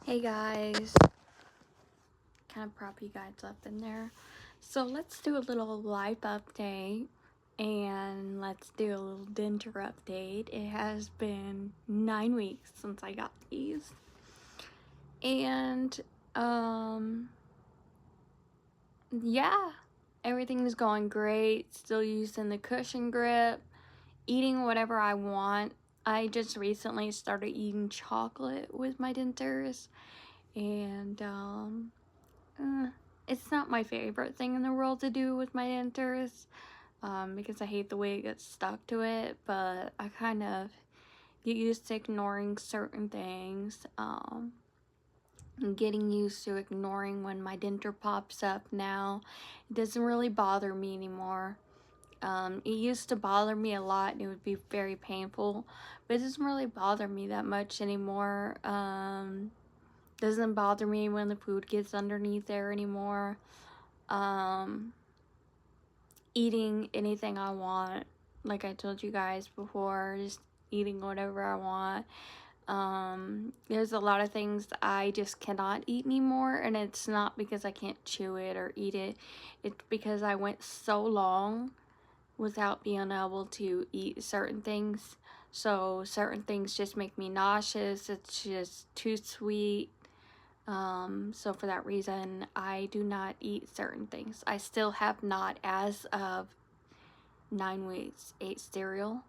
Hey guys, kind of prop you guys up in there. So let's do a little life update and let's do a little denture update. It has been 9 weeks since I got these. And yeah, everything is going great. Still using the cushion grip, eating whatever I want. I just recently started eating chocolate with my dentures, and it's not my favorite thing in the world to do with my dentures, because I hate the way it gets stuck to it, but I kind of get used to ignoring certain things. I'm getting used to ignoring when my denture pops up now. It doesn't really bother me anymore. It used to bother me a lot and it would be very painful, but it doesn't really bother me that much anymore. Doesn't bother me when the food gets underneath there anymore. Eating anything I want, like I told you guys before, just eating whatever I want. There's a lot of things I just cannot eat anymore, and it's not because I can't chew it or eat it. It's because I went so long without being able to eat certain things. So certain things just make me nauseous. It's just too sweet. So for that reason, I do not eat certain things. I still have not, as of 9 weeks, ate cereal.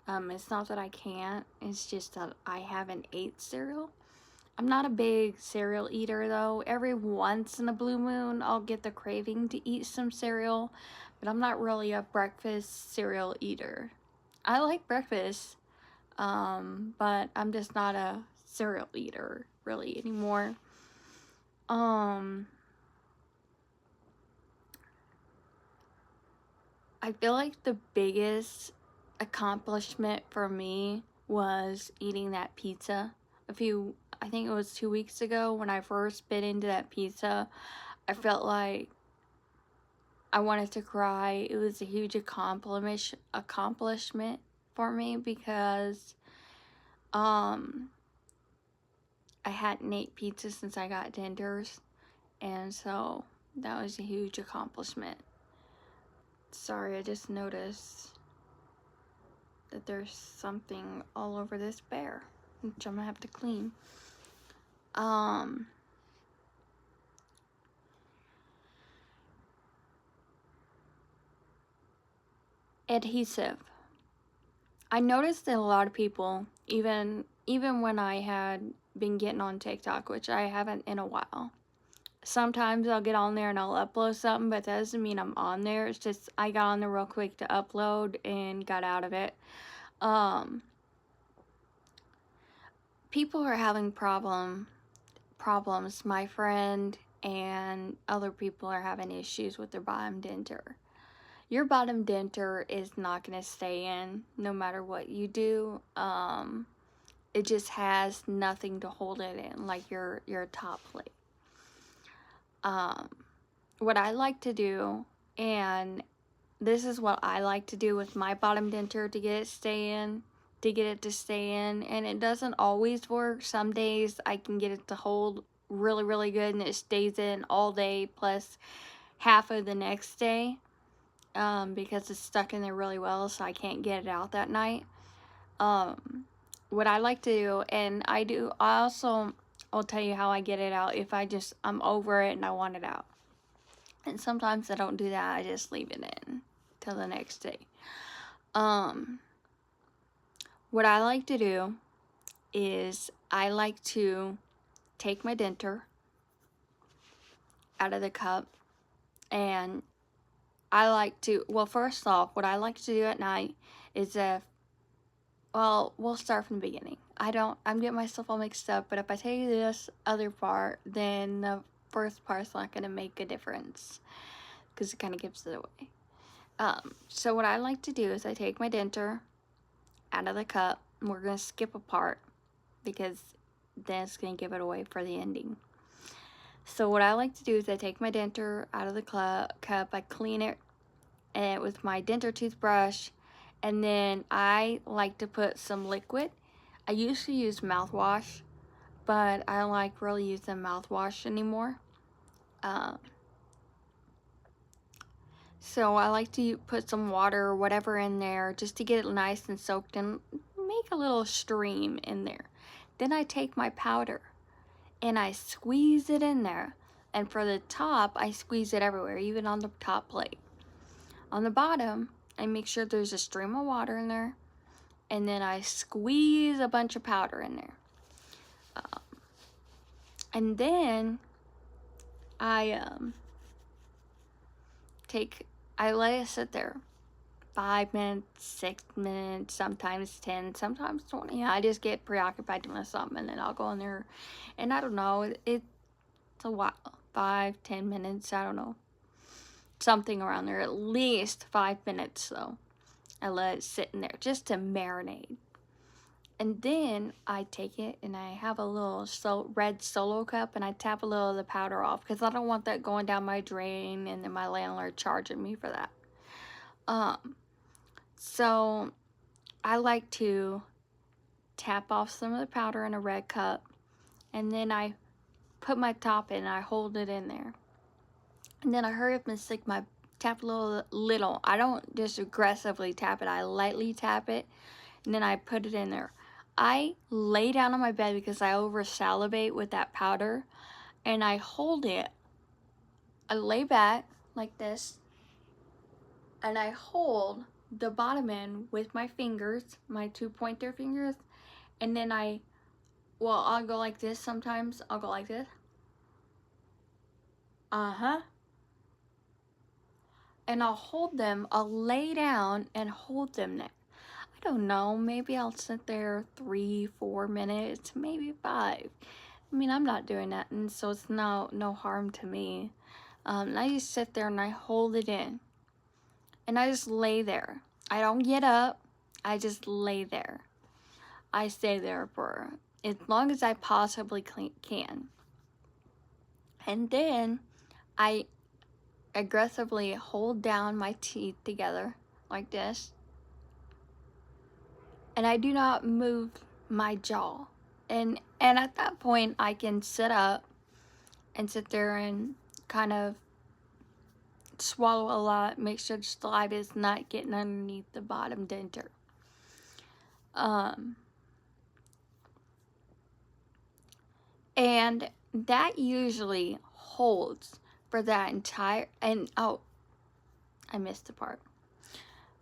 It's not that I can't, it's just that I haven't ate cereal. I'm not a big cereal eater though. Every once in a blue moon, I'll get the craving to eat some cereal, but I'm not really a breakfast cereal eater. I like breakfast, but I'm just not a cereal eater really anymore. I feel like the biggest accomplishment for me was eating that pizza. I think it was 2 weeks ago when I first bit into that pizza. I felt like I wanted to cry. It was a huge accomplishment for me because I hadn't ate pizza since I got dentures, and so that was a huge accomplishment. Sorry, I just noticed that there's something all over this bear, which I'm gonna have to clean. Adhesive. I noticed that a lot of people, even when I had been getting on TikTok, which I haven't in a while, sometimes I'll get on there and I'll upload something, but that doesn't mean I'm on there. It's just I got on there real quick to upload and got out of it. People are having problems. My friend and other people are having issues with their bottom denture. Your bottom denture is not going to stay in no matter what you do. It just has nothing to hold it in, like your top plate. What I like to do, and this is what I like to do with my bottom denture to get it to stay in, and it doesn't always work. Some days I can get it to hold really, really good and it stays in all day plus half of the next day, because it's stuck in there really well, so I can't get it out that night. What I like to do, and I'll tell you how I get it out if I'm over it and I want it out. And sometimes I don't do that, I just leave it in till the next day. What I like to do is I like to take my denture out of the cup, and first off, what I like to do at night is we'll start from the beginning. I'm getting myself all mixed up, but if I tell you this other part, then the first part's not going to make a difference because it kind of gives it away. So what I like to do is I take my denture out of the cup, and we're going to skip a part because then it's going to give it away for the ending. So what I like to do is I take my denture out of the cup, I clean it with my denture toothbrush, and then I like to put some liquid. I usually use mouthwash, but I don't like really using mouthwash anymore. So I like to put some water or whatever in there just to get it nice and soaked and make a little stream in there. Then I take my powder and I squeeze it in there. And for the top, I squeeze it everywhere, even on the top plate. On the bottom, I make sure there's a stream of water in there. And then I squeeze a bunch of powder in there. And then I let it sit there 5 minutes, 6 minutes, sometimes 10, sometimes 20. I just get preoccupied with something, and then I'll go in there, and I don't know, it's a while, 5-10 minutes, I don't know, something around there, at least 5 minutes. So I let it sit in there just to marinate. And then I take it and I have a little red Solo cup, and I tap a little of the powder off because I don't want that going down my drain and then my landlord charging me for that. So I like to tap off some of the powder in a red cup, and then I put my top in and I hold it in there. And then I hurry up and tap a little. I don't just aggressively tap it, I lightly tap it, and then I put it in there. I lay down on my bed because I over salivate with that powder, and I hold it. I lay back like this, and I hold the bottom end with my fingers, my 2 pointer fingers, and then I'll go like this sometimes. I'll go like this. And I'll hold them. I'll lay down and hold them there. I don't know, maybe I'll sit there 3-4 minutes, maybe 5. I mean, I'm not doing that, and so it's no harm to me. I just sit there and I hold it in, and I just lay there. I don't get up, I just lay there. I stay there for as long as I possibly can. And then I aggressively hold down my teeth together like this, and I do not move my jaw. And at that point, I can sit up and sit there and kind of swallow a lot, make sure the saliva is not getting underneath the bottom denture. And that usually holds for that entire, and oh, I missed the part.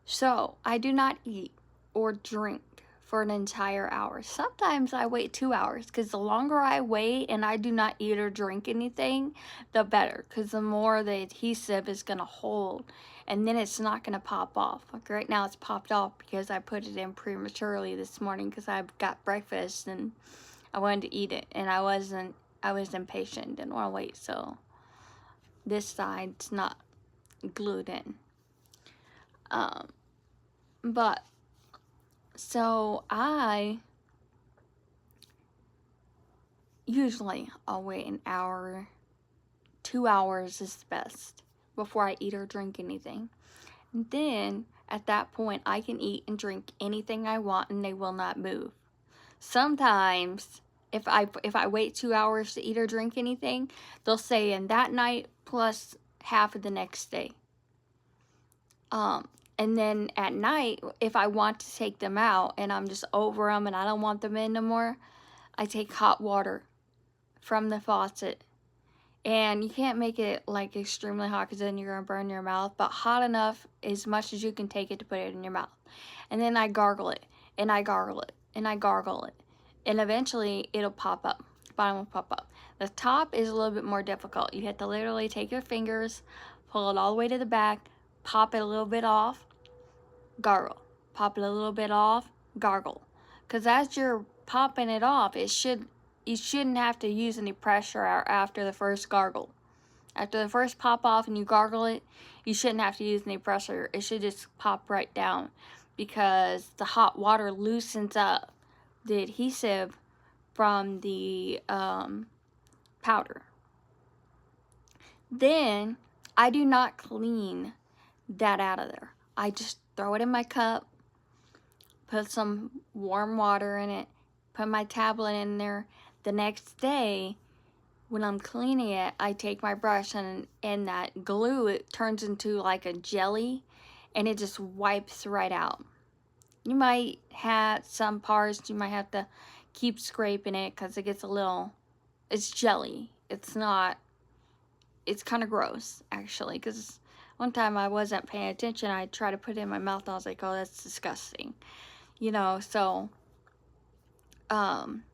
So I do not eat or drink for an entire hour. Sometimes I wait 2 hours, because the longer I wait and I do not eat or drink anything, the better, because the more the adhesive is going to hold, and then it's not going to pop off. Like right now it's popped off because I put it in prematurely this morning because I've got breakfast and I wanted to eat it, and I was impatient, didn't want to wait, so this side's not glued in. But so I'll wait an hour, 2 hours is the best before I eat or drink anything. And then at that point, I can eat and drink anything I want and they will not move. Sometimes if I wait 2 hours to eat or drink anything, they'll say in that night plus half of the next day. And then at night, if I want to take them out and I'm just over them and I don't want them in no more, I take hot water from the faucet. And you can't make it like extremely hot because then you're going to burn your mouth, but hot enough, as much as you can take it to put it in your mouth. And then I gargle it, and I gargle it, and I gargle it. And eventually it'll pop up. The bottom will pop up. The top is a little bit more difficult. You have to literally take your fingers, pull it all the way to the back, pop it a little bit off, gargle. Pop it a little bit off, gargle. Because as you're popping it off, you shouldn't have to use any pressure after the first gargle. After the first pop off and you gargle it, you shouldn't have to use any pressure. It should just pop right down, because the hot water loosens up the adhesive from the powder. Then I do not clean that out of there. I just throw it in my cup, put some warm water in it, put my tablet in there. The next day, when I'm cleaning it, I take my brush and that glue, it turns into like a jelly, and it just wipes right out. You might have some parts, you might have to keep scraping it because it gets a little, it's jelly. It's not, it's kind of gross actually, because one time I wasn't paying attention. I tried to put it in my mouth and I was like, oh, that's disgusting. You know, um,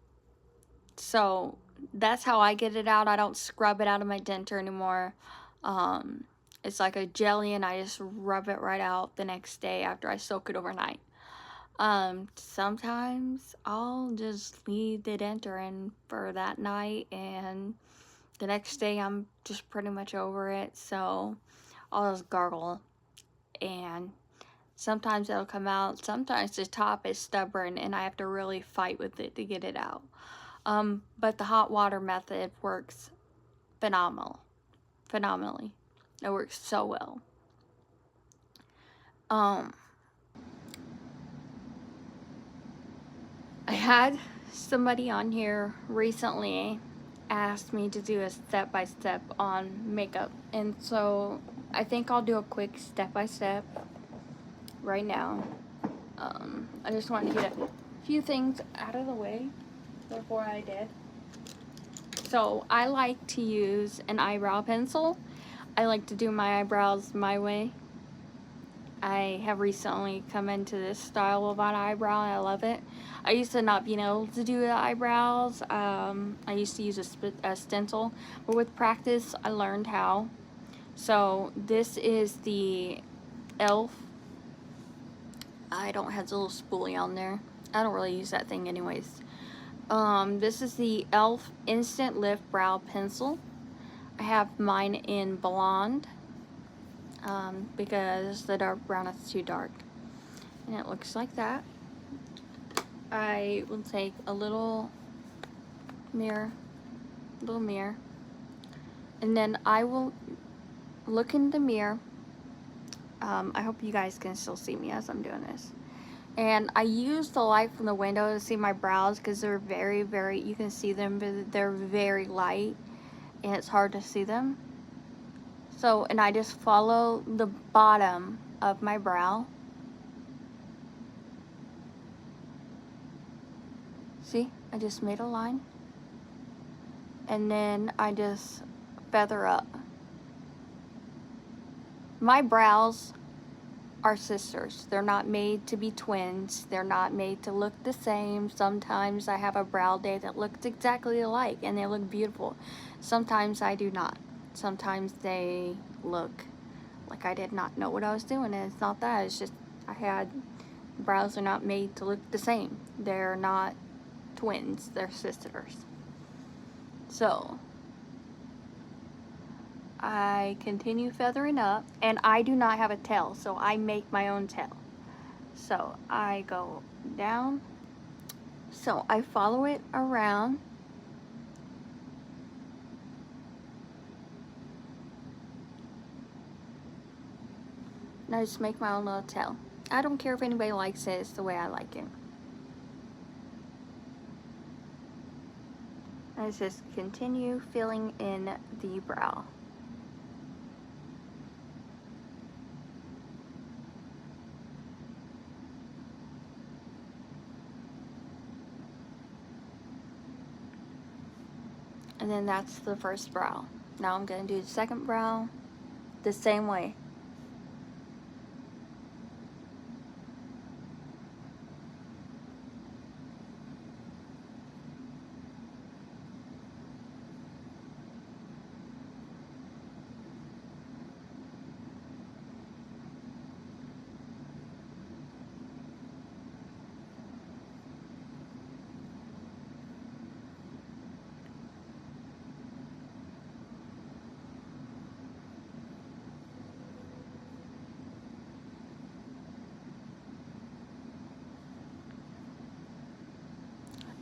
so that's how I get it out. I don't scrub it out of my denture anymore. Um, it's like a jelly and I just rub it right out the next day after I soak it overnight. Sometimes I'll just leave the denture in for that night and the next day I'm just pretty much over it. So I'll just gargle, and sometimes it'll come out. Sometimes the top is stubborn and I have to really fight with it to get it out. But the hot water method works phenomenally. It works so well. I had somebody on here recently asked me to do a step-by-step on makeup, and so I think I'll do a quick step-by-step right now. I just wanted to get a few things out of the way before I did. So I like to use an eyebrow pencil. I like to do my eyebrows my way. I have recently come into this style of an eyebrow and I love it. I used to not being able to do the eyebrows. I used to use a stencil, but with practice I learned how. So this is the e.l.f. I don't have the little spoolie on there. I don't really use that thing anyways. This is the e.l.f. Instant Lift Brow Pencil. I have mine in blonde. Because the dark brown is too dark, and it looks like that. I will take a little mirror, and then I will look in the mirror. I hope you guys can still see me as I'm doing this. And I use the light from the window to see my brows because they're very, very, you can see them, but they're very light and it's hard to see them. So, and I just follow the bottom of my brow. See, I just made a line. And then I just feather up. My brows are sisters. They're not made to be twins. They're not made to look the same. Sometimes I have a brow day that looks exactly alike and they look beautiful. Sometimes I do not. Sometimes they look like I did not know what I was doing, and it's not that. It's just brows are not made to look the same. They're not twins. They're sisters. So I continue feathering up, and I do not have a tail, so I make my own tail. So I go down. So I follow it around. And I just make my own little tail. I don't care if anybody likes it, it's the way I like it. I just continue filling in the brow. And then that's the first brow. Now I'm going to do the second brow the same way.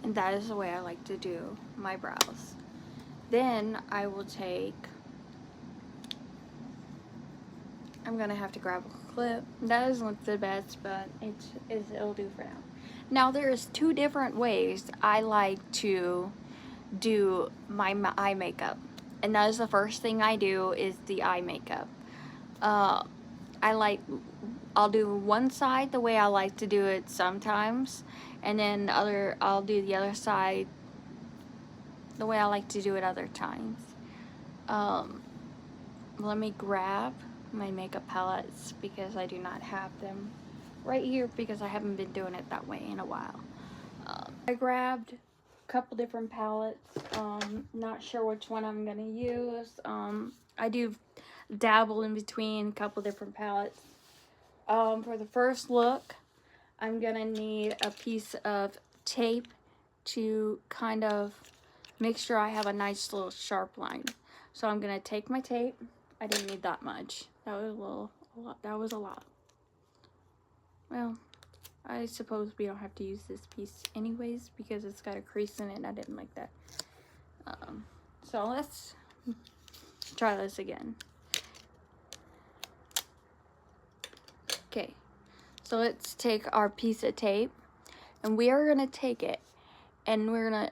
And that is the way I like to do my brows. Then I will take, I'm gonna have to grab a clip. That doesn't look the best, but it'll do for now. Now there's two different ways I like to do my eye makeup. And that is the first thing I do, is the eye makeup. Uh, I'll do one side the way I like to do it sometimes, and then I'll do the other side the way I like to do it other times. Let me grab my makeup palettes because I do not have them right here because I haven't been doing it that way in a while. I grabbed a couple different palettes. Not sure which one I'm gonna use. I do dabble in between a couple different palettes. For the first look, I'm gonna need a piece of tape to kind of make sure I have a nice little sharp line. So I'm gonna take my tape. I didn't need that much. That was a lot. That was a lot. Well, I suppose we don't have to use this piece anyways because it's got a crease in it and I didn't like that. So let's try this again. Okay, so let's take our piece of tape and we are gonna take it and we're gonna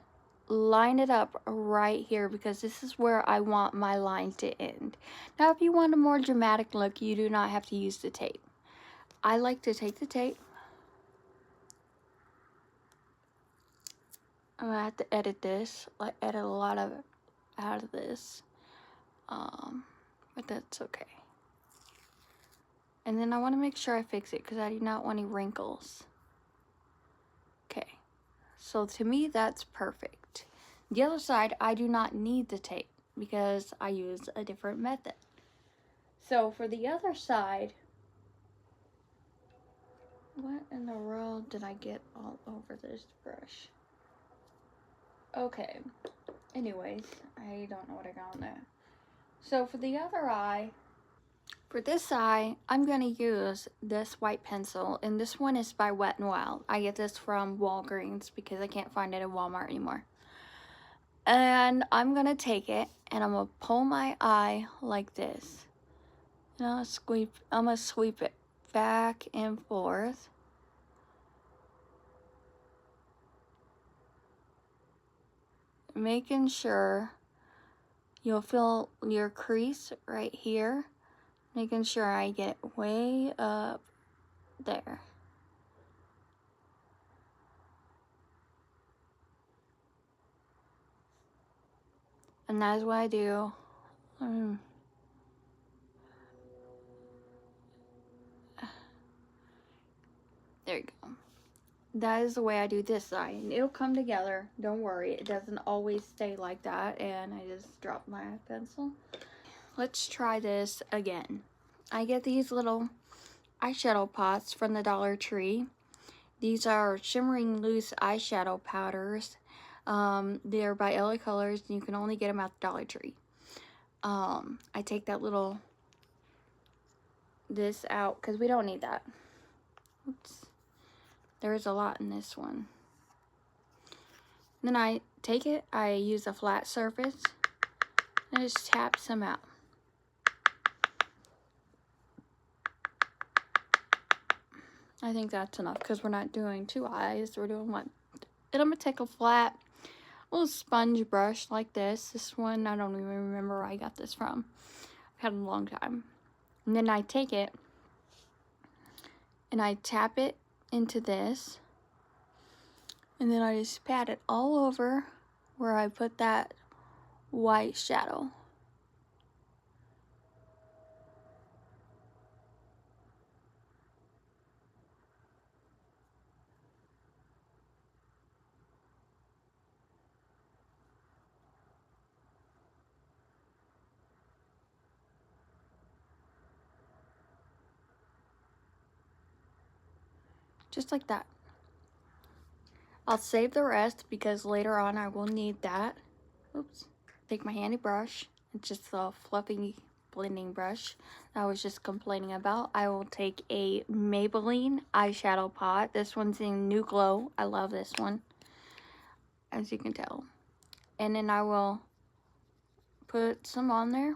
line it up right here because this is where I want my line to end. Now, if you want a more dramatic look, you do not have to use the tape. I like to take the tape. I'm gonna have to edit this, like edit a lot of it out of this, but that's okay. And then I want to make sure I fix it because I do not want any wrinkles. Okay, so to me that's perfect. The other side, I do not need the tape because I use a different method. So for the other side, what in the world did I get all over this brush? Okay, anyways, I don't know what I got on there. So for the other eye, for this eye, I'm going to use this white pencil, and this one is by Wet n Wild. I get this from Walgreens because I can't find it at Walmart anymore. And I'm going to take it, and I'm going to pull my eye like this. And I'm going to sweep it back and forth. Making sure you'll feel your crease right here. Making sure I get it way up there. And that is what I do. There you go. That is the way I do this side. And it'll come together. Don't worry. It doesn't always stay like that. And I just dropped my pencil. Let's try this again. I get these little eyeshadow pots from the Dollar Tree. These are shimmering loose eyeshadow powders. They're by LA Colors, and you can only get them at the Dollar Tree. I take this out because we don't need that. Oops. There's a lot in this one. Then I take it, I use a flat surface, and I just tap some out. I think that's enough because we're not doing two eyes, we're doing one. And I'm going to take a flat little sponge brush like this. This one, I don't even remember where I got this from. I've had it a long time. And then I take it, and I tap it into this. And then I just pat it all over where I put that white shadow. Just like that. I'll save the rest because later on I will need that. Oops. Take my handy brush. It's just a fluffy blending brush that I was just complaining about. I will take a Maybelline eyeshadow pot. This one's in New Glow. I love this one, as you can tell. And then I will put some on there.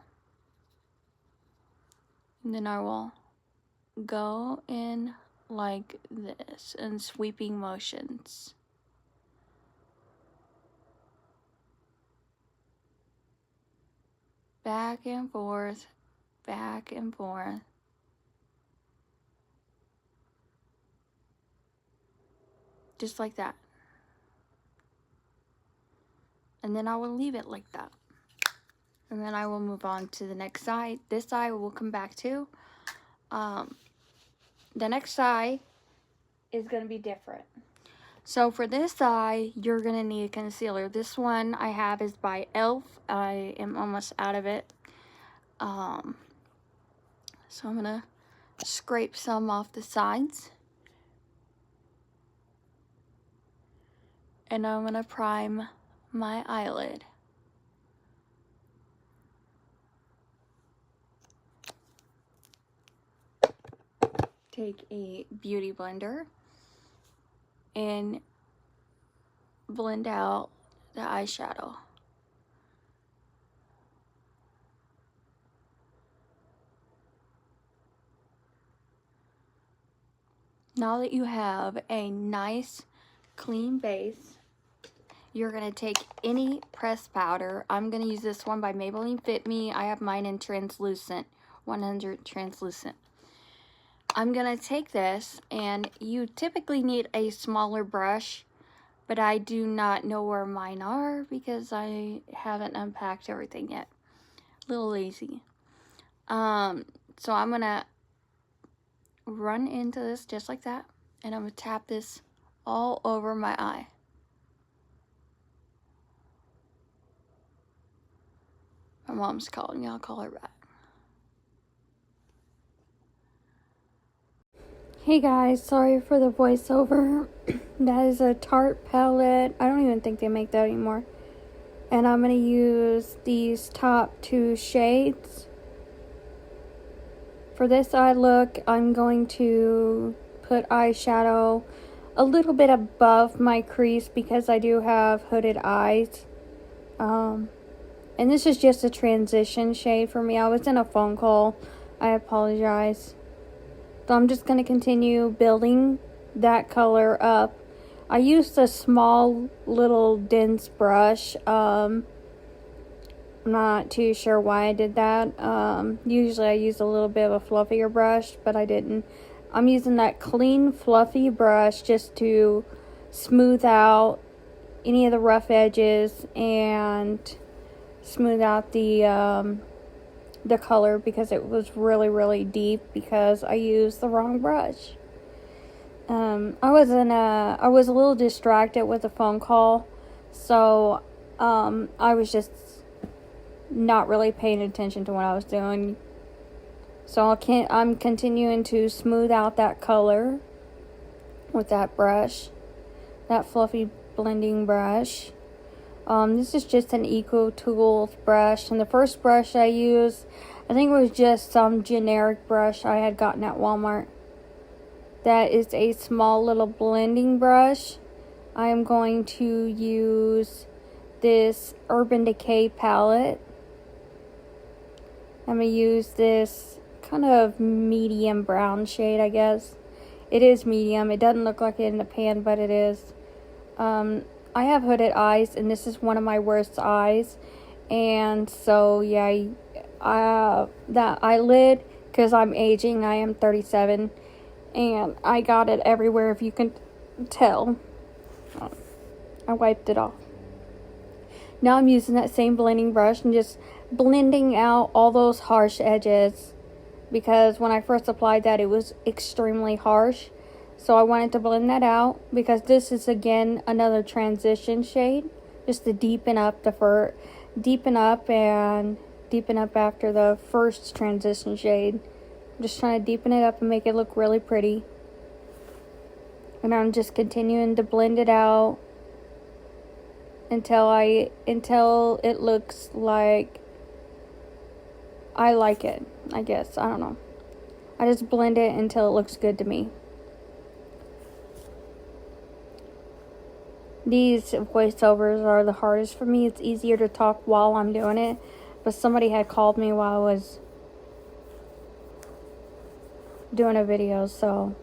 And then I will go in like this in sweeping motions. back and forth, back and forth. Just like that. And then I will leave it like that. And then I will move on to the next side. This side will come back to. The next side is going to be different. So for this side, you're going to need a concealer. This one I have is by e.l.f. I am almost out of it. So I'm going to scrape some off the sides. And I'm going to prime my eyelid. Take a beauty blender and blend out the eyeshadow. Now that you have a nice clean base, you're going to take any pressed powder. I'm going to use this one by Maybelline Fit Me. I have mine in translucent, 100 translucent. I'm going to take this, and you typically need a smaller brush, but I do not know where mine are because I haven't unpacked everything yet. A little lazy. So I'm going to run into this just like that, and I'm going to tap this all over my eye. My mom's calling me. I'll call her back. Hey guys, sorry for the voiceover. That is a Tarte palette. I don't even think they make that anymore. And I'm going to use these top two shades. For this eye look, I'm going to put eyeshadow a little bit above my crease because I do have hooded eyes. And this is just a transition shade for me. I was in a phone call. I apologize. So I'm just going to continue building that color up. I used a small little dense brush. I'm not too sure why I did that. Usually I use a little bit of a fluffier brush, but I didn't. I'm using that clean fluffy brush just to smooth out any of the rough edges and smooth out the color because it was really deep because I used the wrong brush. I was a little distracted with a phone call, so I was just not really paying attention to what I was doing. So I'm continuing to smooth out that color with that brush, that fluffy blending brush. This is just an Eco Tools brush, and the first brush I used, I think it was just some generic brush I had gotten at Walmart. That is a small little blending brush. I am going to use this Urban Decay palette. I'm going to use this kind of medium brown shade, I guess. It is medium. It doesn't look like it in the pan, but it is. I have hooded eyes, and this is one of my worst eyes. And so, yeah, that eyelid, because I'm aging, I am 37, and I got it everywhere, if you can tell. I wiped it off. Now I'm using that same blending brush and just blending out all those harsh edges, because when I first applied that, it was extremely harsh. So I wanted to blend that out because this is again another transition shade, just to deepen up after the first transition shade. I'm just trying to deepen it up and make it look really pretty. And I'm just continuing to blend it out until it looks like I like it, I guess. I don't know. I just blend it until it looks good to me. These voiceovers are the hardest for me. It's easier to talk while I'm doing it. But somebody had called me while I was doing a video, so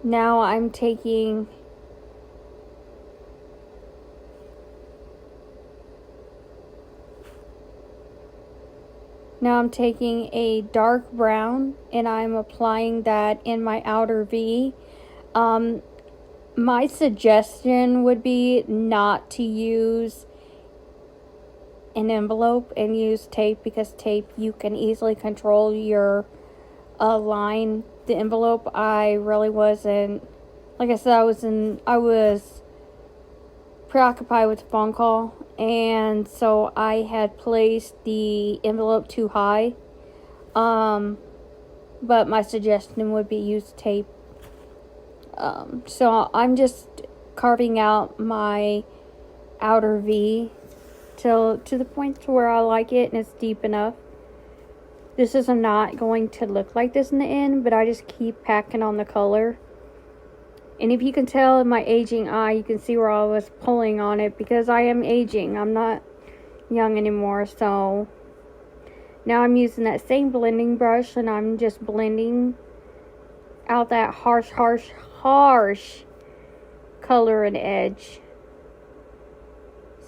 now I'm taking Now I'm taking a dark brown and I'm applying that in my outer V. My suggestion would be not to use an envelope and use tape, because tape, you can easily control your line. The envelope, I really wasn't, like I said, I was preoccupied with the phone call, and so I had placed the envelope too high. But my suggestion would be use tape. So I'm just carving out my outer V to the point to where I like it and it's deep enough. This is not going to look like this in the end, but I just keep packing on the color. And if you can tell in my aging eye, you can see where I was pulling on it, because I am aging. I'm not young anymore. So now I'm using that same blending brush and I'm just blending out that harsh color and edge.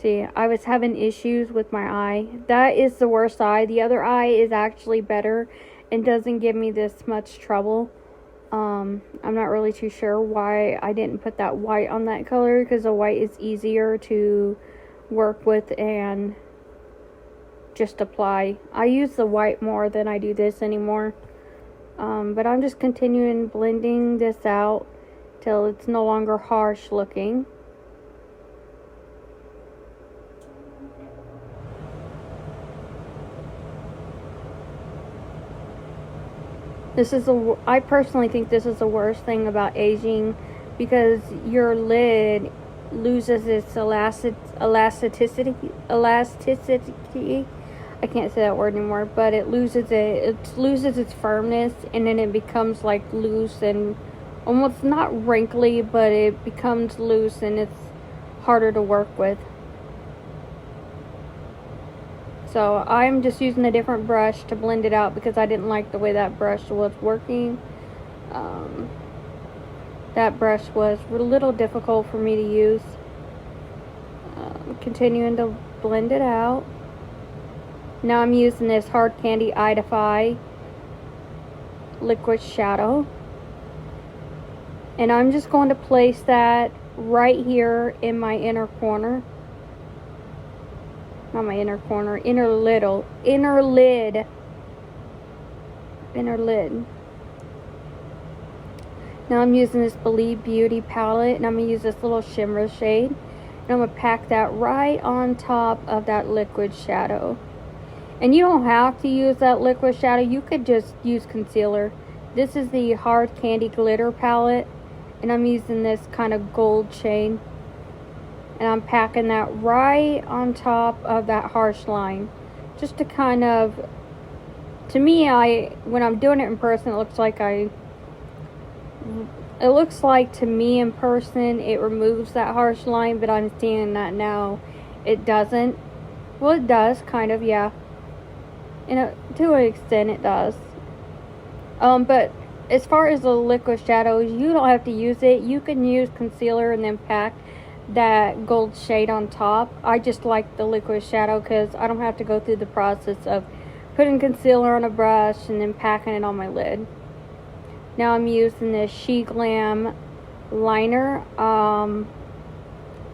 See, I was having issues with my eye. That is the worst eye. The other eye is actually better and doesn't give me this much trouble. I'm not really too sure why I didn't put that white on that color, because the white is easier to work with and just apply. I use the white more than I do this anymore. But I'm just continuing blending this out till it's no longer harsh looking. I personally think this is the worst thing about aging, because your lid loses its elasticity. I can't say that word anymore, but it loses its firmness, and then it becomes like loose and almost not wrinkly, but it becomes loose and it's harder to work with. So I'm just using a different brush to blend it out, because I didn't like the way that brush was working. That brush was a little difficult for me to use. Continuing to blend it out. Now I'm using this Hard Candy Eye liquid shadow. And I'm just going to place that right here in my inner corner. Not my inner corner, inner lid. Now I'm using this Believe Beauty palette, and I'm going to use this little shimmer shade. And I'm going to pack that right on top of that liquid shadow. And you don't have to use that liquid shadow. You could just use concealer. This is the Hard Candy Glitter palette, and I'm using this kind of gold shade. And I'm packing that right on top of that harsh line. Just to kind of, to me, when I'm doing it in person, it looks like to me in person, it removes that harsh line, but I'm seeing that now it doesn't. Well, it does, kind of, yeah. To an extent, it does. But as far as the liquid shadows, you don't have to use it. You can use concealer and then pack that gold shade on top. I just like the liquid shadow because I don't have to go through the process of putting concealer on a brush and then packing it on my lid. Now I'm using this She Glam liner.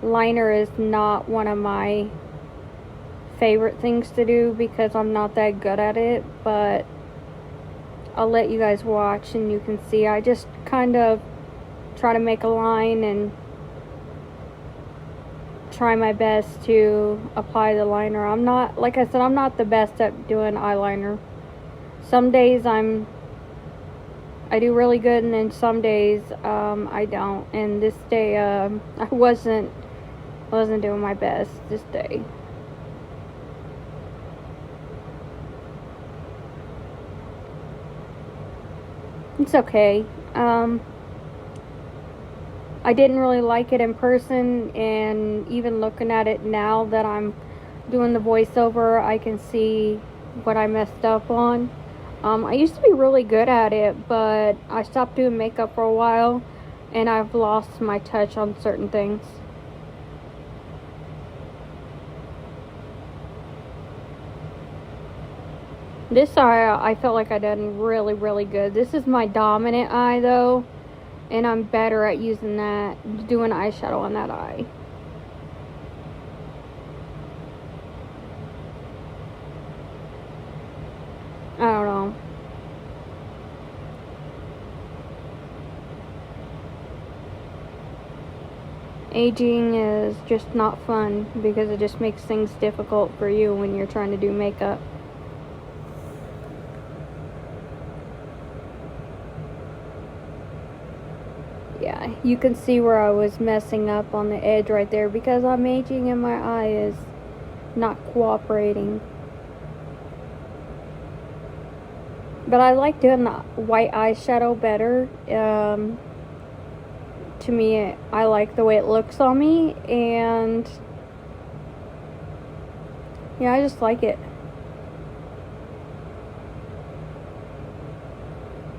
Liner is not one of my favorite things to do because I'm not that good at it, but I'll let you guys watch and you can see. I just kind of try to make a line and try my best to apply the liner. I'm not, like I said, I'm not the best at doing eyeliner. Some days I do really good, and then some days I don't. And this day I wasn't doing my best this day. It's okay. I didn't really like it in person, and even looking at it now that I'm doing the voiceover, I can see what I messed up on. I used to be really good at it, but I stopped doing makeup for a while, and I've lost my touch on certain things. This eye, I felt like I done really, really good. This is my dominant eye, though, and I'm better at using that, doing eyeshadow on that eye. I don't know. Aging is just not fun because it just makes things difficult for you when you're trying to do makeup. Yeah, you can see where I was messing up on the edge right there because I'm aging and my eye is not cooperating. But I like doing the white eyeshadow better. To me, I like the way it looks on me, and yeah, I just like it.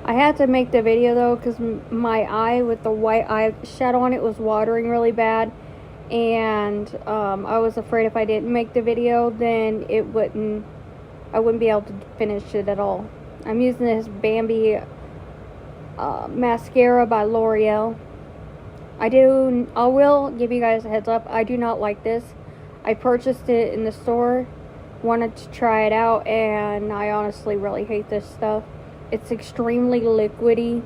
I had to make the video though because my eye with the white eyeshadow on it was watering really bad, and I was afraid if I didn't make the video, then I wouldn't be able to finish it at all. I'm using this Bambi mascara by L'Oreal. I will give you guys a heads up, I do not like this. I purchased it in the store, wanted to try it out, and I honestly really hate this stuff. It's extremely liquidy,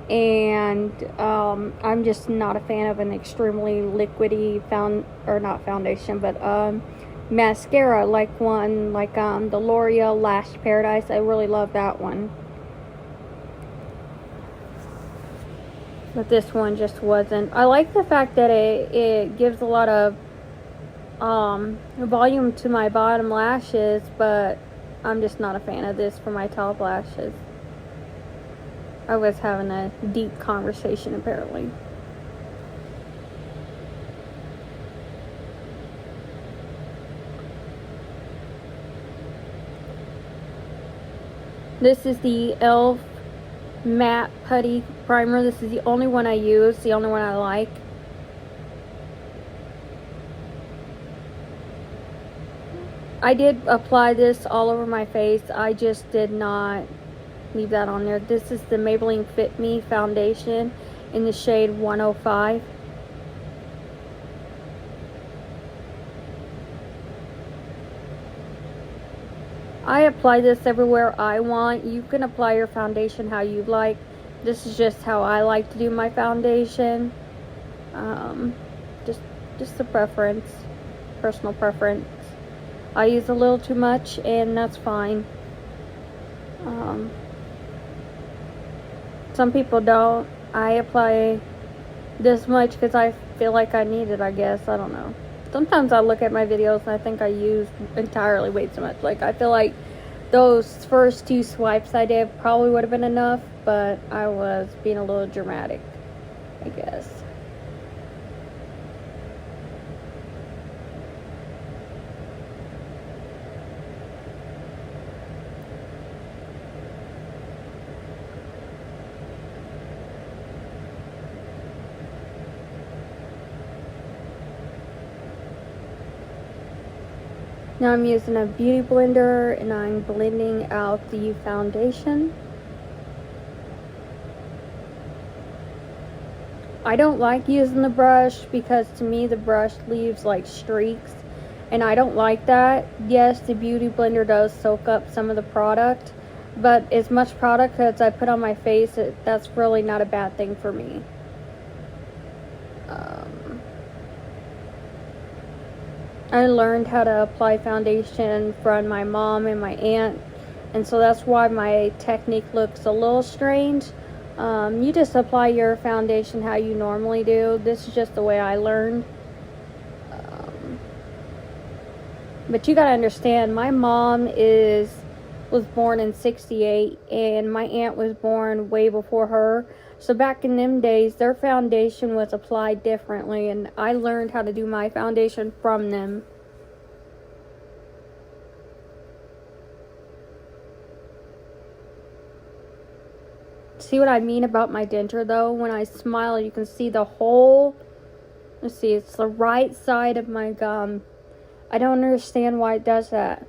and I'm just not a fan of an extremely liquidy mascara, like the L'Oreal Lash Paradise. I really love that one. But this one just wasn't. I like the fact that it gives a lot of volume to my bottom lashes, but I'm just not a fan of this for my top lashes. I was having a deep conversation apparently. This is the e.l.f. matte putty primer. This is the only one I use, the only one I like. I did apply this all over my face. I just did not leave that on there. This is the Maybelline Fit Me foundation in the shade 105. I apply this everywhere I want. You can apply your foundation how you like. This is just how I like to do my foundation. Just a preference, personal preference. I use a little too much, and that's fine. Some people don't. I apply this much because I feel like I need it, I guess. I don't know. Sometimes I look at my videos and I think I use entirely way too much. Like, I feel like those first 2 swipes I did probably would have been enough, but I was being a little dramatic, I guess. Now I'm using a beauty blender and I'm blending out the foundation. I don't like using the brush because to me the brush leaves like streaks, and I don't like that. Yes, the beauty blender does soak up some of the product, but as much product as I put on my face, that's really not a bad thing for me. I learned how to apply foundation from my mom and my aunt, and so that's why my technique looks a little strange. You just apply your foundation how you normally do. This is just the way I learned. But you gotta understand, my mom was born in 68, and my aunt was born way before her. So back in them days, their foundation was applied differently, and I learned how to do my foundation from them. See what I mean about my denture though? When I smile, you can see the whole, let's see, it's the right side of my gum. I don't understand why it does that.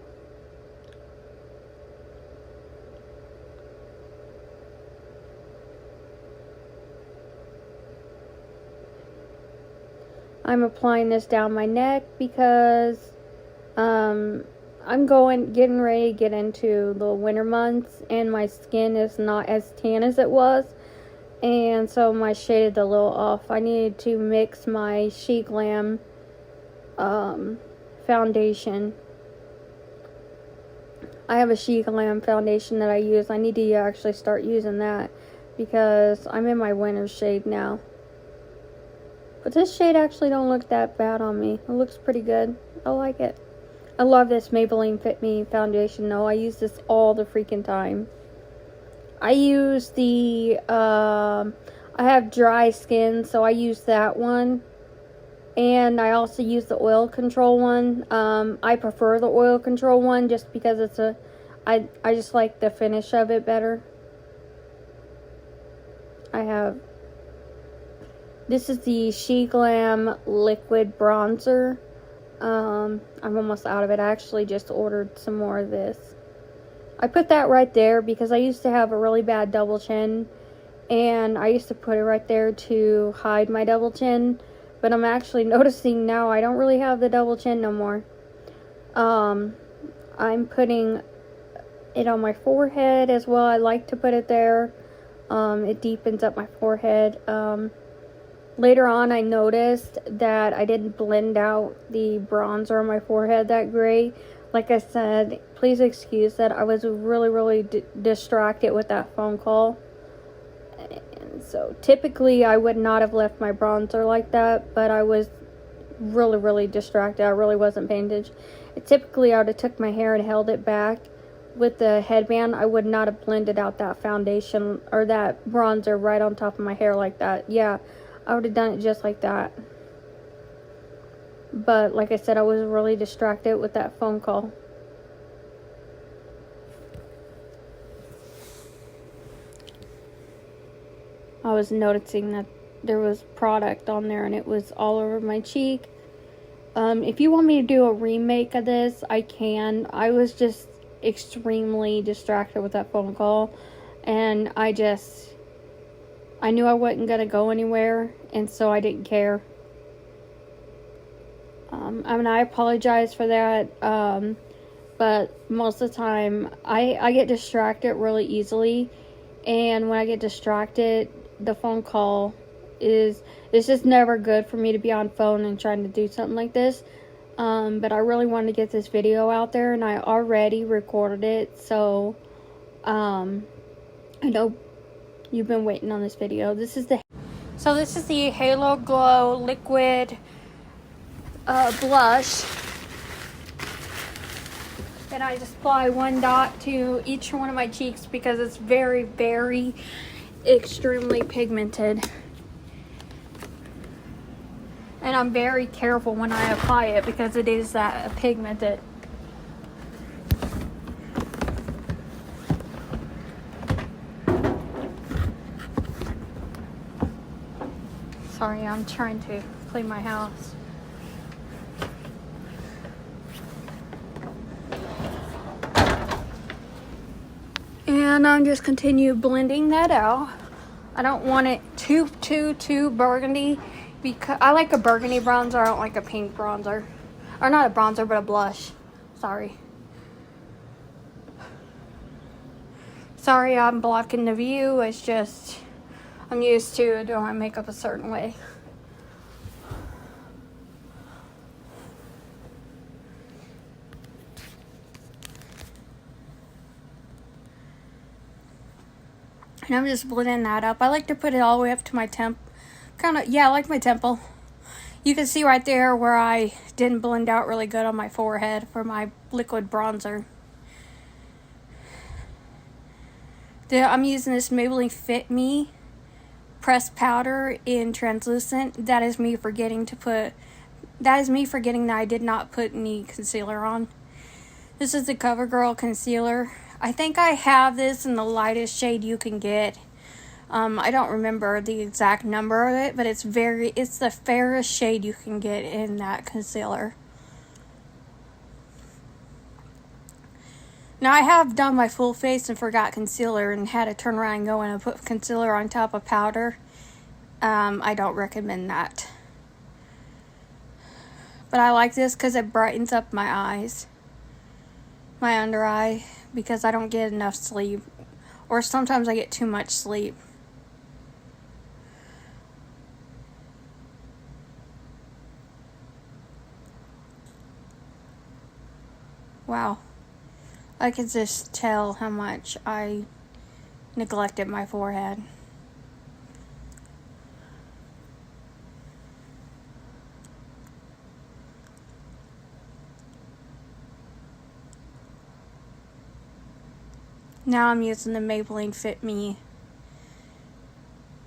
I'm applying this down my neck because I'm getting ready to get into the winter months, and my skin is not as tan as it was, and so my shade is a little off. I needed to mix my She Glam foundation. I have a She Glam foundation that I use. I need to actually start using that because I'm in my winter shade now. But this shade actually don't look that bad on me. It looks pretty good. I like it. I love this Maybelline Fit Me foundation though. I use this all the freaking time. I use the, I have dry skin, so I use that one. And I also use the oil control one. I prefer the oil control one just because it's I just like the finish of it better. This is the She Glam liquid bronzer. I'm almost out of it. I actually just ordered some more of this. I put that right there because I used to have a really bad double chin, and I used to put it right there to hide my double chin, but I'm actually noticing now I don't really have the double chin no more. I'm putting it on my forehead as well. I like to put it there. It deepens up my forehead. Later on, I noticed that I didn't blend out the bronzer on my forehead that great. Like I said, please excuse that. I was really distracted with that phone call. And so, typically, I would not have left my bronzer like that, but I was really distracted. I really wasn't paying attention. Typically, I would have took my hair and held it back with the headband. I would not have blended out that foundation or that bronzer right on top of my hair like that. Yeah. I would have done it just like that. But like I said, I was really distracted with that phone call. I was noticing that there was product on there and it was all over my cheek. If you want me to do a remake of this, I can. I was just extremely distracted with that phone call, and I knew I wasn't going to go anywhere, and so I didn't care. I apologize for that, but most of the time, I get distracted really easily, and when I get distracted, the phone call it's just never good for me to be on phone and trying to do something like this. But I really wanted to get this video out there, and I already recorded it, so, I know you've been waiting on this video. This is the Halo Glow Liquid Blush. And I just apply one dot to each one of my cheeks because it's very extremely pigmented. And I'm very careful when I apply it because it is that pigmented. Sorry, I'm trying to clean my house. And I'm just continue blending that out. I don't want it too burgundy because I like a burgundy bronzer. I don't like a pink bronzer. Or not a bronzer, but a blush. Sorry, I'm blocking the view. It's just I'm used to doing my makeup a certain way. And I'm just blending that up. I like to put it all the way up to my I like my temple. You can see right there where I didn't blend out really good on my forehead for my liquid bronzer. I'm using this Maybelline Fit Me pressed powder in translucent. That is me forgetting that I did not put any concealer on. This is the CoverGirl concealer. I think I have this in the lightest shade you can get. I don't remember the exact number of it, but it's the fairest shade you can get in that concealer. Now, I have done my full face and forgot concealer and had to turn around and go in and put concealer on top of powder. I don't recommend that. But I like this because it brightens up my eyes, my under eye, because I don't get enough sleep. Or sometimes I get too much sleep. Wow. I could just tell how much I neglected my forehead. Now I'm using the Maybelline Fit Me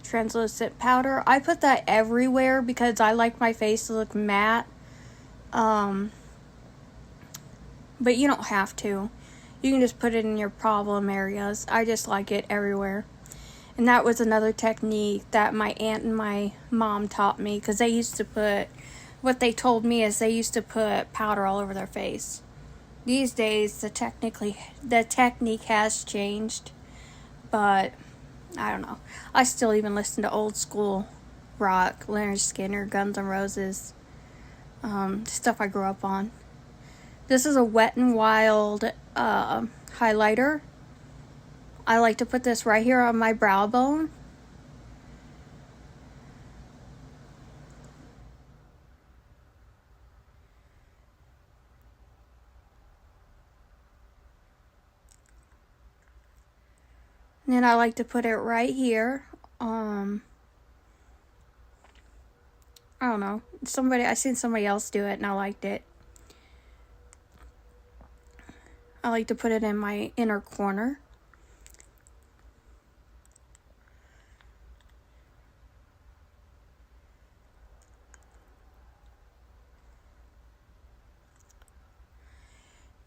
translucent powder. I put that everywhere because I like my face to look matte. But you don't have to. You can just put it in your problem areas. I just like it everywhere. And that was another technique that my aunt and my mom taught me, because they used to put, what they told me is they used to put powder all over their face. These days, the technique has changed, but I don't know. I still even listen to old school rock, Leonard Skinner, Guns N' Roses, stuff I grew up on. This is a Wet n Wild highlighter. I like to put this right here on my brow bone. And then I like to put it right here. I don't know. I seen somebody else do it and I liked it. I like to put it in my inner corner.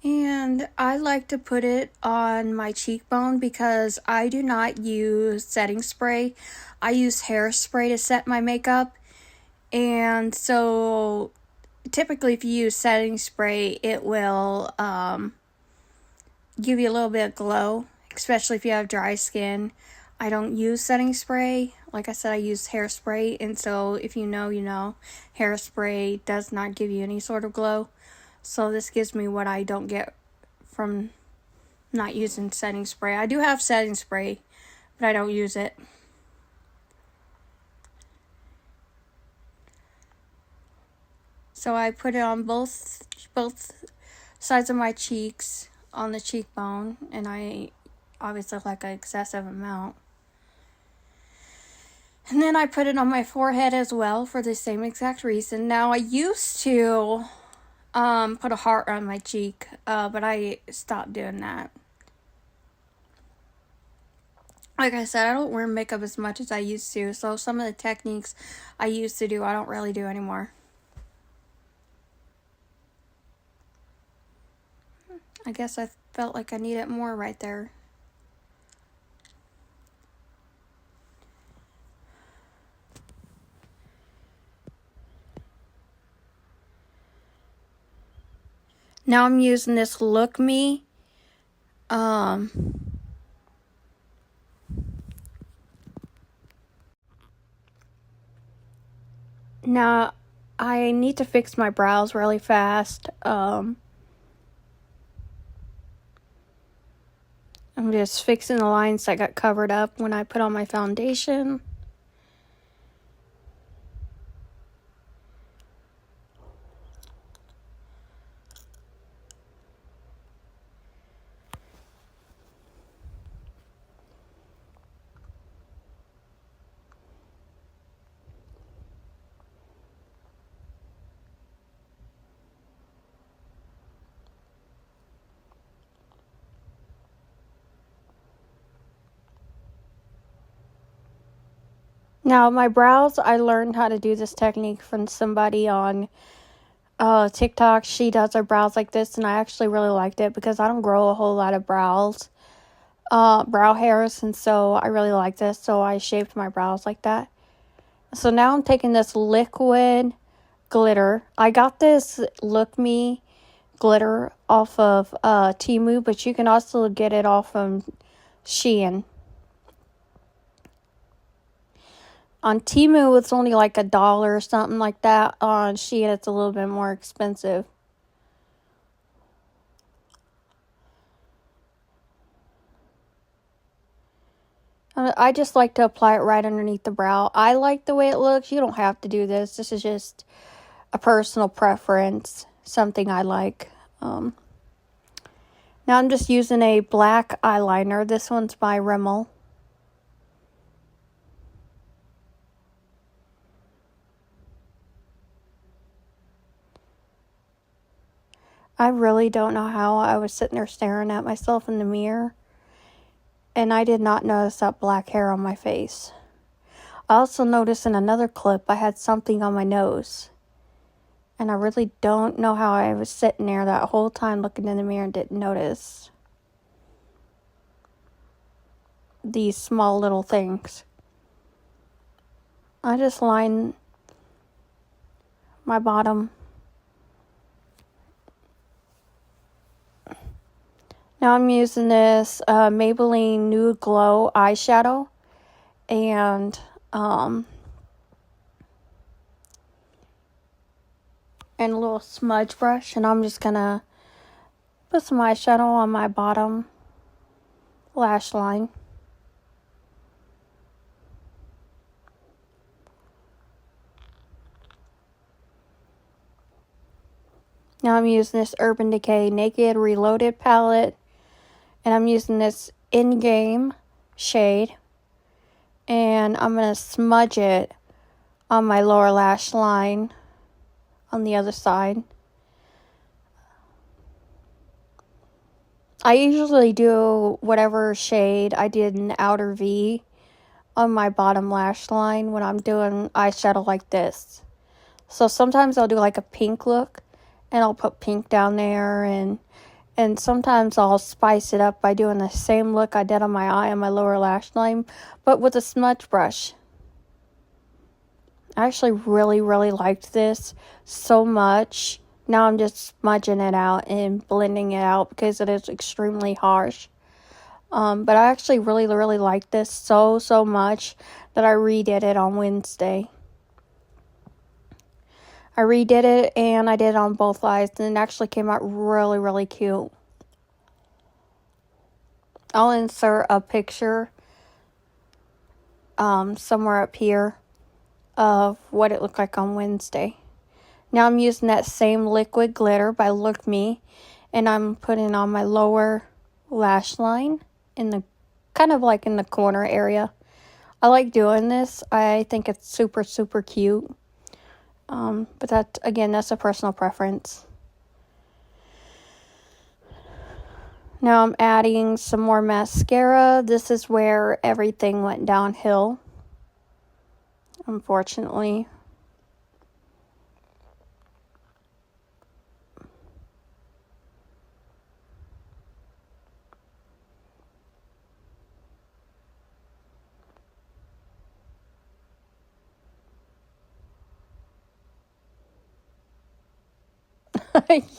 And I like to put it on my cheekbone because I do not use setting spray. I use hairspray to set my makeup. And so typically if you use setting spray, it will give you a little bit of glow, especially if you have dry skin. I don't use setting spray. Like I said, I use hairspray. And so if you know, you know, hairspray does not give you any sort of glow. So this gives me what I don't get from not using setting spray. I do have setting spray, but I don't use it. So I put it on both sides of my cheeks, on the cheekbone, and I obviously like an excessive amount. And then I put it on my forehead as well for the same exact reason. Now I used to put a heart on my cheek, but I stopped doing that. Like I said, I don't wear makeup as much as I used to, so some of the techniques I used to do, I don't really do anymore. I guess I felt like I needed more right there. Now I'm using this Look Me. Now I need to fix my brows really fast. I'm just fixing the lines that got covered up when I put on my foundation. Now, my brows, I learned how to do this technique from somebody on TikTok. She does her brows like this, and I actually really liked it because I don't grow a whole lot of brow hairs, and so I really like this, so I shaped my brows like that. So now I'm taking this liquid glitter. I got this Look Me glitter off of Temu, but you can also get it off of Shein. On Temu, it's only like $1 or something like that. On Shein, it's a little bit more expensive. I just like to apply it right underneath the brow. I like the way it looks. You don't have to do this. This is just a personal preference, something I like. Now I'm just using a black eyeliner. This one's by Rimmel. I really don't know how I was sitting there staring at myself in the mirror, and I did not notice that black hair on my face. I also noticed in another clip I had something on my nose. And I really don't know how I was sitting there that whole time looking in the mirror and didn't notice these small little things. I just line my bottom. Now I'm using this Maybelline Nude Glow eyeshadow and a little smudge brush, and I'm just gonna put some eyeshadow on my bottom lash line. Now I'm using this Urban Decay Naked Reloaded palette, and I'm using this In-Game shade, and I'm going to smudge it on my lower lash line on the other side. I usually do whatever shade I did in Outer V on my bottom lash line when I'm doing eyeshadow like this. So sometimes I'll do like a pink look, and I'll put pink down there, and sometimes I'll spice it up by doing the same look I did on my eye on my lower lash line, but with a smudge brush. I actually really, really liked this so much. Now I'm just smudging it out and blending it out because it is extremely harsh. But I actually really, really liked this so much that I redid it on Wednesday. I redid it, and I did it on both eyes, and it actually came out really, really cute. I'll insert a picture somewhere up here of what it looked like on Wednesday. Now I'm using that same liquid glitter by Look Me, and I'm putting on my lower lash line in the kind of like in the corner area. I like doing this. I think it's super, super cute. But that's a personal preference. Now I'm adding some more mascara. This is where everything went downhill, unfortunately.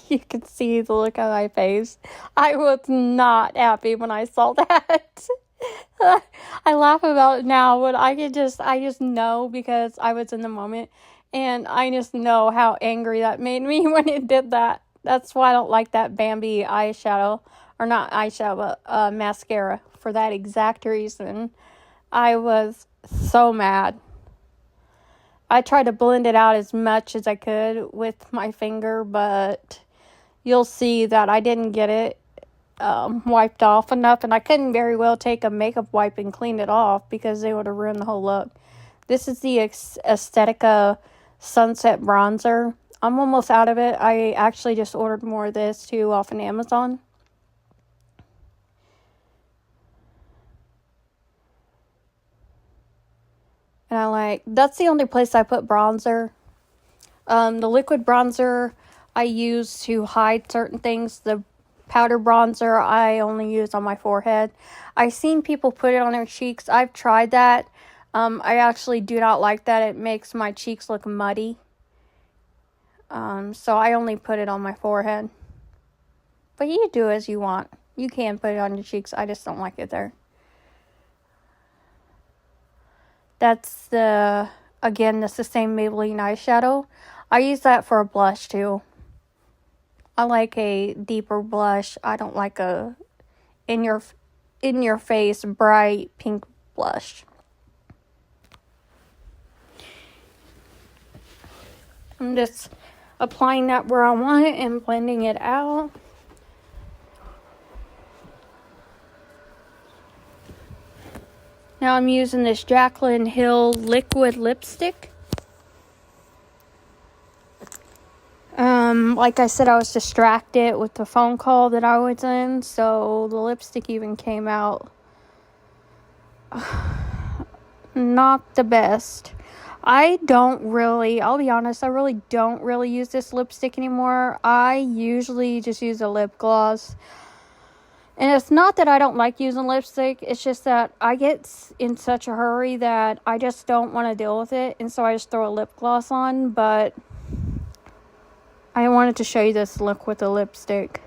You can see the look on my face. I was not happy when I saw that. I laugh about it now, but I just know because I was in the moment, and I just know how angry that made me when it did that. That's why I don't like that Bambi eyeshadow, or not eyeshadow, but mascara, for that exact reason. I was so mad. I tried to blend it out as much as I could with my finger, but you'll see that I didn't get it wiped off enough, and I couldn't very well take a makeup wipe and clean it off because they would have ruined the whole look. This is the Aesthetica Sunset Bronzer. I'm almost out of it. I actually just ordered more of this too off of Amazon. And that's the only place I put bronzer. The liquid bronzer I use to hide certain things. The powder bronzer I only use on my forehead. I've seen people put it on their cheeks. I've tried that. I actually do not like that. It makes my cheeks look muddy. So I only put it on my forehead. But you do as you want. You can put it on your cheeks. I just don't like it there. That's again, that's the same Maybelline eyeshadow. I use that for a blush too. I like a deeper blush. I don't like a in your face bright pink blush. I'm just applying that where I want it and blending it out. Now I'm using this Jaclyn Hill liquid lipstick. Like I said, I was distracted with the phone call that I was in, so the lipstick even came out not the best. I'll be honest, I really don't really use this lipstick anymore. I usually just use a lip gloss. And it's not that I don't like using lipstick, it's just that I get in such a hurry that I just don't want to deal with it, and so I just throw a lip gloss on. But I wanted to show you this look with the lipstick.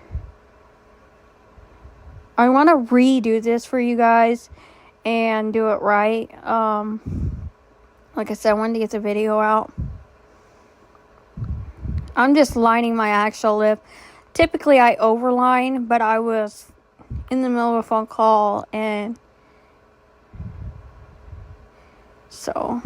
I want to redo this for you guys and do it right. Like I said, I wanted to get the video out. I'm just lining my actual lip. Typically I overline, but I was in the middle of a phone call, and so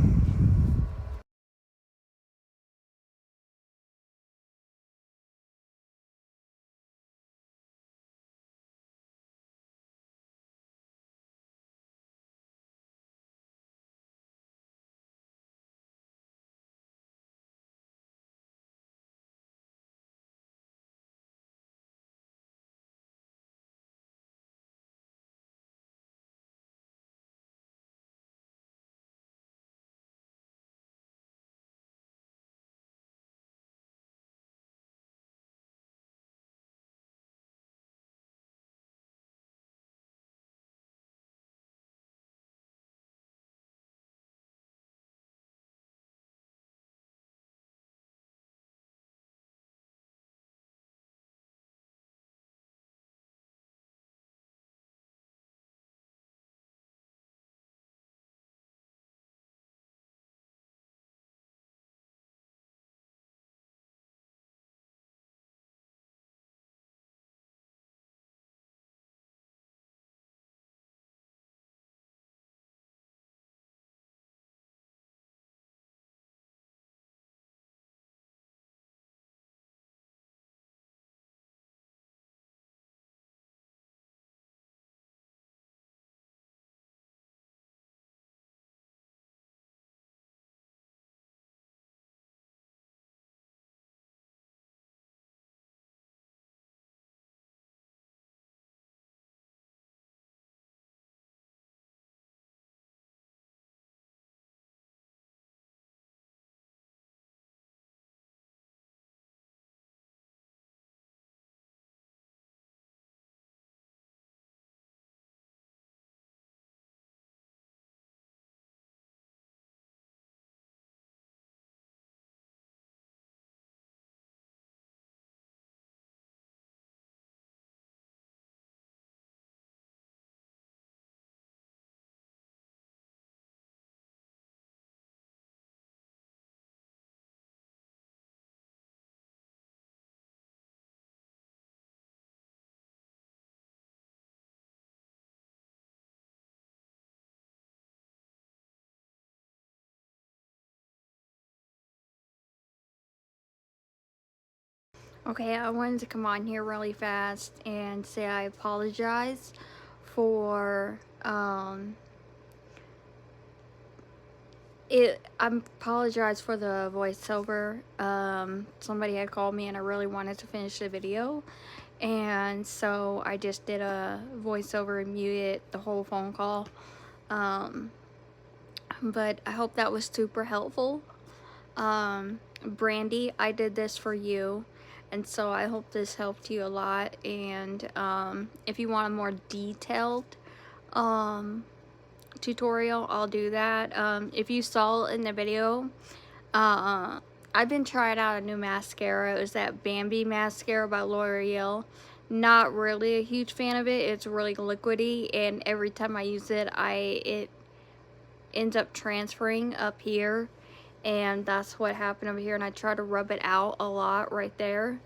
okay, I wanted to come on here really fast and say I apologize for I apologize for the voiceover. Somebody had called me and I really wanted to finish the video, and so I just did a voiceover and muted the whole phone call. But I hope that was super helpful. Brandy, I did this for you, and so I hope this helped you a lot. And if you want a more detailed tutorial, I'll do that. If you saw in the video, I've been trying out a new mascara. It was that Bambi mascara by L'Oreal. Not really a huge fan of it. It's really liquidy, and every time I use it, ends up transferring up here, and that's what happened over here, and I tried to rub it out a lot right there.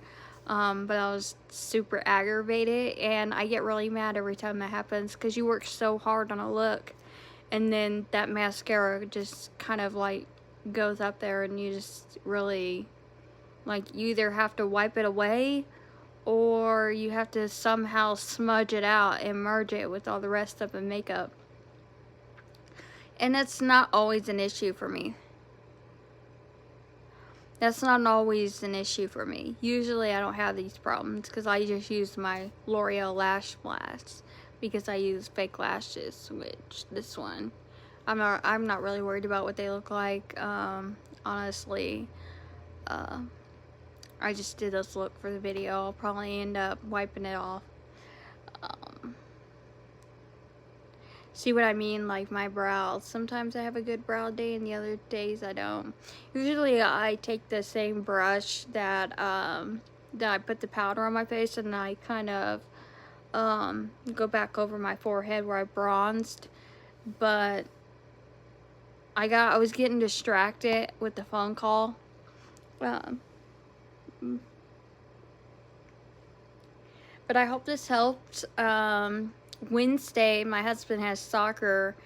But I was super aggravated, and I get really mad every time that happens because you work so hard on a look, and then that mascara just kind of like goes up there, and you just really, like, you either have to wipe it away or you have to somehow smudge it out and merge it with all the rest of the makeup. And that's not always an issue for me. That's not always an issue for me. Usually I don't have these problems because I just use my L'Oreal Lash Blast because I use fake lashes, which this one, I'm not really worried about what they look like. Honestly, I just did this look for the video. I'll probably end up wiping it off. See what I mean? Like my brows. Sometimes I have a good brow day and the other days I don't. Usually I take the same brush that I put the powder on my face, and I kind of go back over my forehead where I bronzed. But I was getting distracted with the phone call. But I hope this helped. Wednesday, my husband has soccer,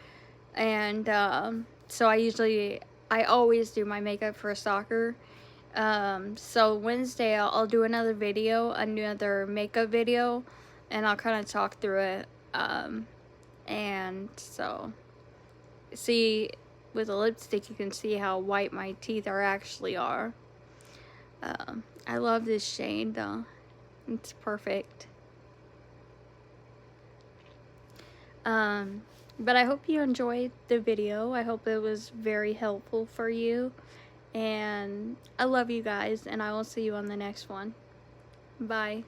and so I always do my makeup for soccer. So Wednesday I'll do another makeup video, and I'll kind of talk through it. And so, see, with a lipstick you can see how white my teeth actually are. I love this shade though. It's perfect. But I hope you enjoyed the video. I hope it was very helpful for you. And I love you guys, and I will see you on the next one. Bye.